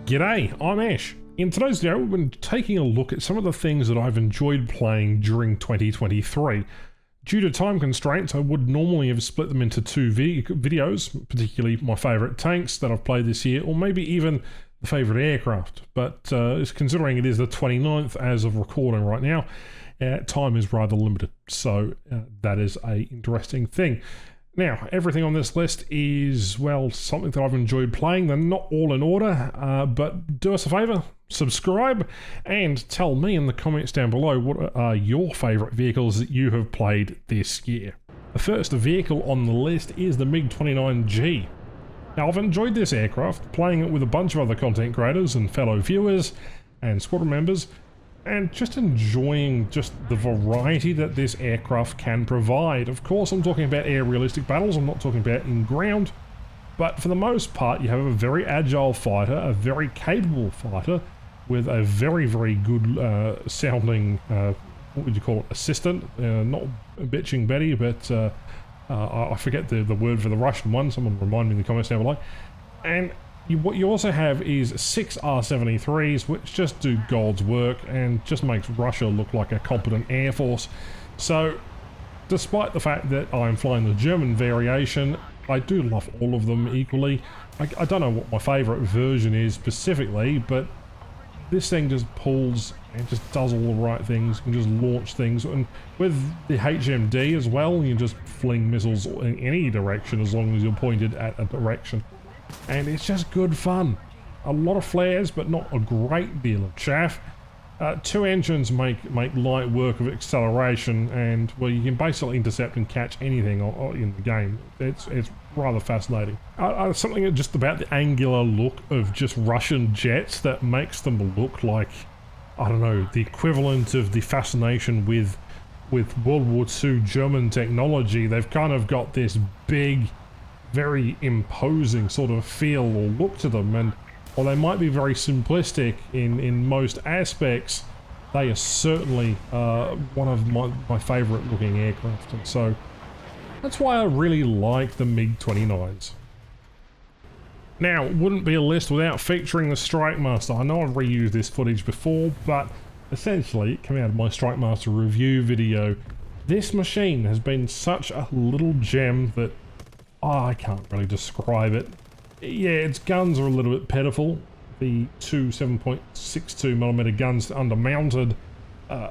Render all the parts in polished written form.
G'day, I'm Ash. In today's video, we've been taking a look at some of the things that I've enjoyed playing during 2023. Due to time constraints, I would normally have split them into two videos, particularly my favourite tanks that I've played this year, or maybe even the favourite aircraft. But considering it is the 29th as of recording right now, time is rather limited, so that is an interesting thing. Now, everything on this list is, well, something that I've enjoyed playing. They're not all in order, but do us a favour, subscribe, and tell me in the comments down below what are your favourite vehicles that you have played this year. The first vehicle on the list is the MiG-29G. Now, I've enjoyed this aircraft, playing it with a bunch of other content creators and fellow viewers and squadron members, and just enjoying just the variety that this aircraft can provide. Of course, I'm talking about air realistic battles, I'm not talking about in ground, but for the most part, you have a very agile fighter, a very capable fighter, with a very, very good sounding, what would you call it, assistant, not bitching Betty, but I forget the word for the Russian one, someone remind me in the comments down below. And what you also have is 6 R-73s, which just do God's work and just makes Russia look like a competent air force. So, despite the fact that I'm flying the German variation, I do love all of them equally. I don't know what my favourite version is specifically, but this thing just pulls and just does all the right things and just launch things. And with the HMD as well, you just fling missiles in any direction as long as you're pointed at a direction. And it's just good fun. A lot of flares, but not a great deal of chaff. Two engines make light work of acceleration, and well, you can basically intercept and catch anything in the game. It's rather fascinating. Something just about the angular look of just Russian jets that makes them look like, I don't know, the equivalent of the fascination with World War II German technology. They've kind of got this big, very imposing sort of feel or look to them, and while they might be very simplistic in most aspects, they are certainly one of my favourite looking aircraft, and so that's why I really like the MiG-29s. Now, it wouldn't be a list without featuring the Strikemaster. I know I've reused this footage before, but essentially it came out of my Strikemaster review video. This machine has been such a little gem that I can't really describe it. Yeah, its guns are a little bit pitiful. The two 7.62mm guns undermounted,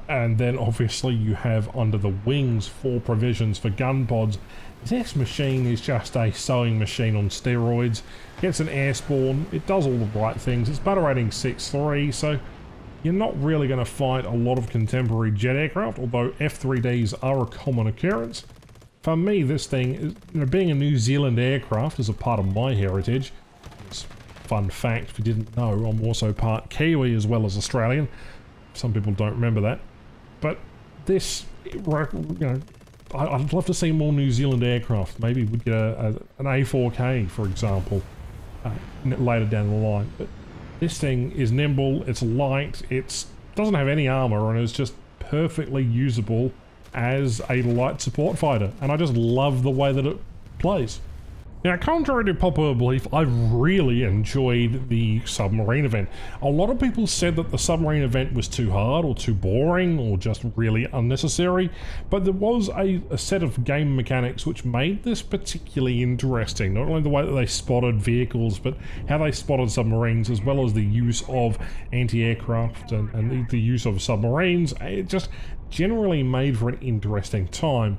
and then obviously you have under the wings 4 provisions for gun pods. This machine is just a sewing machine on steroids. Gets an air spawn, it does all the right things. It's battle rating 6.3, so you're not really going to fight a lot of contemporary jet aircraft, although F3Ds are a common occurrence. For me, this thing, being a New Zealand aircraft is a part of my heritage. It's a fun fact, if you didn't know, I'm also part Kiwi as well as Australian. Some people don't remember that. But this, I'd love to see more New Zealand aircraft. Maybe we'd get an A4K, for example, later down the line. But this thing is nimble, it's light, it doesn't have any armor, and it's just perfectly usable as a light support fighter, and I just love the way that it plays. Now, contrary to popular belief, I really enjoyed the submarine event. A lot of people said that the submarine event was too hard or too boring or just really unnecessary, but there was a set of game mechanics which made this particularly interesting. Not only the way that they spotted vehicles, but how they spotted submarines, as well as the use of anti-aircraft and the use of submarines. It just generally made for an interesting time.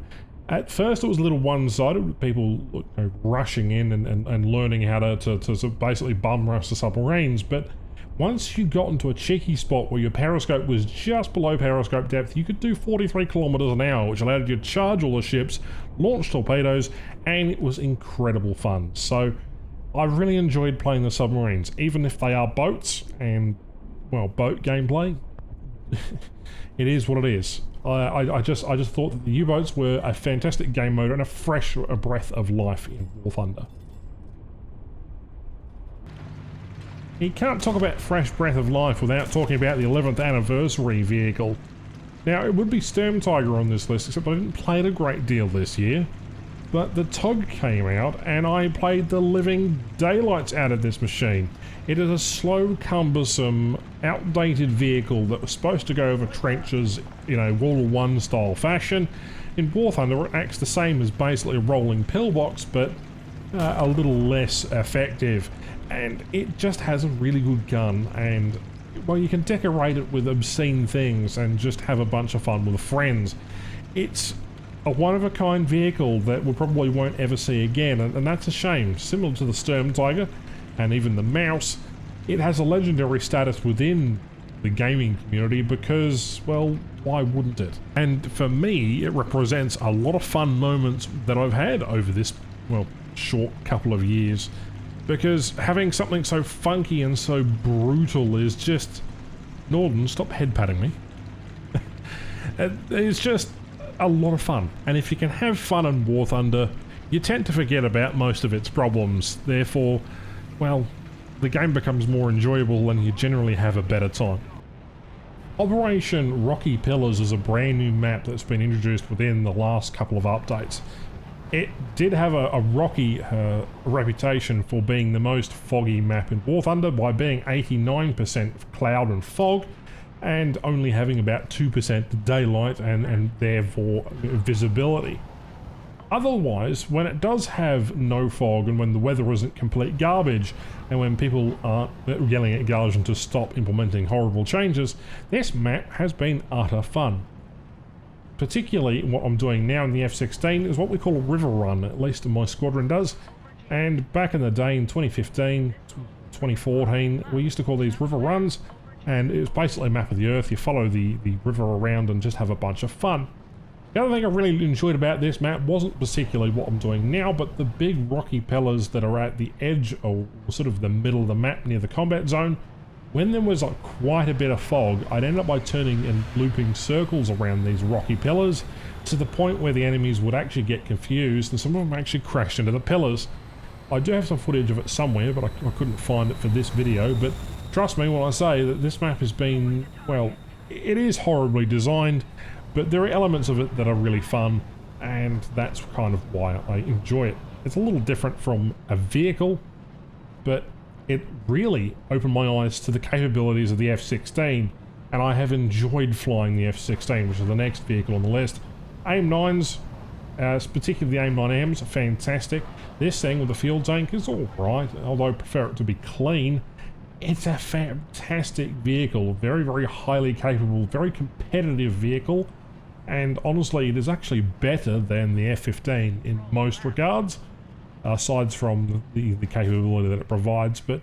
At first it was a little one-sided, with people rushing in and learning how to basically bum rush the submarines, but once you got into a cheeky spot where your periscope was just below periscope depth, you could do 43 kilometers an hour, which allowed you to charge all the ships, launch torpedoes, and it was incredible fun. So I really enjoyed playing the submarines, even if they are boats, and, well, boat gameplay. It is what it is. I just thought that the U-boats were a fantastic game mode and a fresh breath of life in Warthunder. You can't talk about fresh breath of life without talking about the 11th anniversary vehicle. Now, it would be STM Tiger on this list, except I didn't play it a great deal this year. But the TOG came out and I played the living daylights out of this machine. It is a slow, cumbersome, outdated vehicle that was supposed to go over trenches in a World War I style fashion. In War Thunder it acts the same as basically a rolling pillbox, but a little less effective. And it just has a really good gun, and well, you can decorate it with obscene things and just have a bunch of fun with friends. It's a one-of-a-kind vehicle that we probably won't ever see again, and that's a shame. Similar to the STM Tiger and even the Mouse, it has a legendary status within the gaming community because, well, why wouldn't it? And for me, it represents a lot of fun moments that I've had over this, well, short couple of years, because having something so funky and so brutal is just... Norden, stop head patting me. It's just a lot of fun, and if you can have fun in War Thunder, you tend to forget about most of its problems. Therefore, well, the game becomes more enjoyable and you generally have a better time. Operation Rocky Pillars is a brand new map that's been introduced within the last couple of updates. It did have a rocky reputation for being the most foggy map in War Thunder by being 89% cloud and fog, and only having about 2% daylight and therefore visibility. Otherwise, when it does have no fog and when the weather isn't complete garbage and when people aren't yelling at Gallagen to stop implementing horrible changes, this map has been utter fun. Particularly what I'm doing now in the F-16 is what we call a river run, at least my squadron does. And back in the day in 2015, 2014, we used to call these river runs, and it was basically a map of the Earth. You follow the river around and just have a bunch of fun. The other thing I really enjoyed about this map wasn't particularly what I'm doing now, but the big rocky pillars that are at the edge or sort of the middle of the map near the combat zone. When there was like quite a bit of fog, I'd end up by turning and looping circles around these rocky pillars to the point where the enemies would actually get confused and some of them actually crashed into the pillars. I do have some footage of it somewhere, but I couldn't find it for this video, but trust me when I say that this map has been, well, it is horribly designed, but there are elements of it that are really fun, and that's kind of why I enjoy it. It's a little different from a vehicle, but it really opened my eyes to the capabilities of the F-16, and I have enjoyed flying the F-16, which is the next vehicle on the list. AIM-9s, particularly the AIM-9Ms, are fantastic. This thing with the field tank is alright, although I prefer it to be clean. It's a fantastic vehicle, very, very highly capable, very competitive vehicle, and honestly it is actually better than the F-15 in most regards, aside from the capability that it provides, but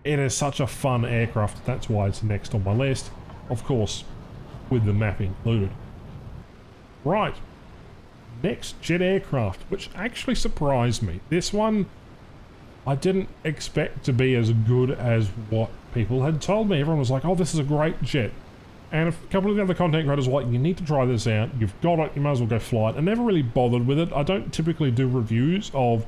it is such a fun aircraft, that's why it's next on my list, of course, with the map included. Right, next jet aircraft, which actually surprised me. This one I didn't expect to be as good as what people had told me. Everyone was like, oh, this is a great jet. And a couple of the other content creators were like, you need to try this out, you've got it, you might as well go fly it. I never really bothered with it. I don't typically do reviews of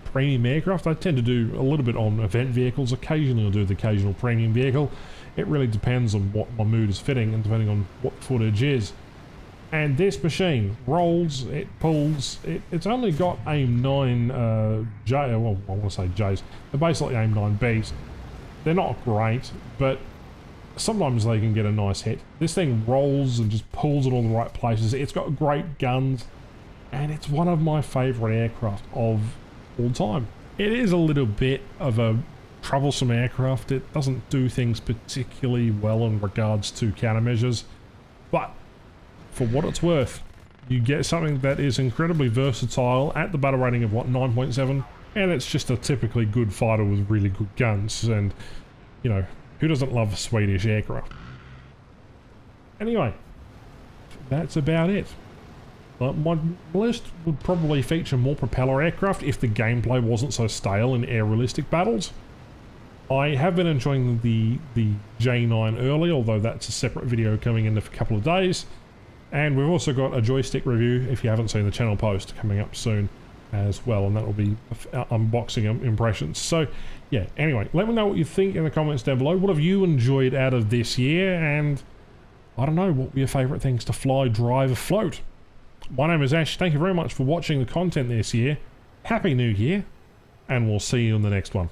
premium aircraft. I tend to do a little bit on event vehicles. Occasionally I'll do the occasional premium vehicle. It really depends on what my mood is fitting and depending on what footage is. And this machine rolls, it pulls, it's only got AIM-9 J, well I want to say J's, they're basically AIM-9Bs. They're not great, but sometimes they can get a nice hit. This thing rolls and just pulls it all in the right places. It's got great guns, and it's one of my favourite aircraft of all time. It is a little bit of a troublesome aircraft. It doesn't do things particularly well in regards to countermeasures, but for what it's worth, you get something that is incredibly versatile at the battle rating of, what, 9.7, and it's just a typically good fighter with really good guns, and, you know, who doesn't love Swedish aircraft? Anyway, that's about it. My list would probably feature more propeller aircraft if the gameplay wasn't so stale in air-realistic battles. I have been enjoying the J9 early, although that's a separate video coming in a couple of days. And we've also got a joystick review, if you haven't seen the channel post, coming up soon as well, and that will be unboxing impressions. So yeah, anyway, let me know what you think in the comments down below. What have you enjoyed out of this year? And I don't know, what were your favourite things to fly, drive, float? my name is Ash. Thank you very much for watching the content this year. Happy New Year, and we'll see you in the next one.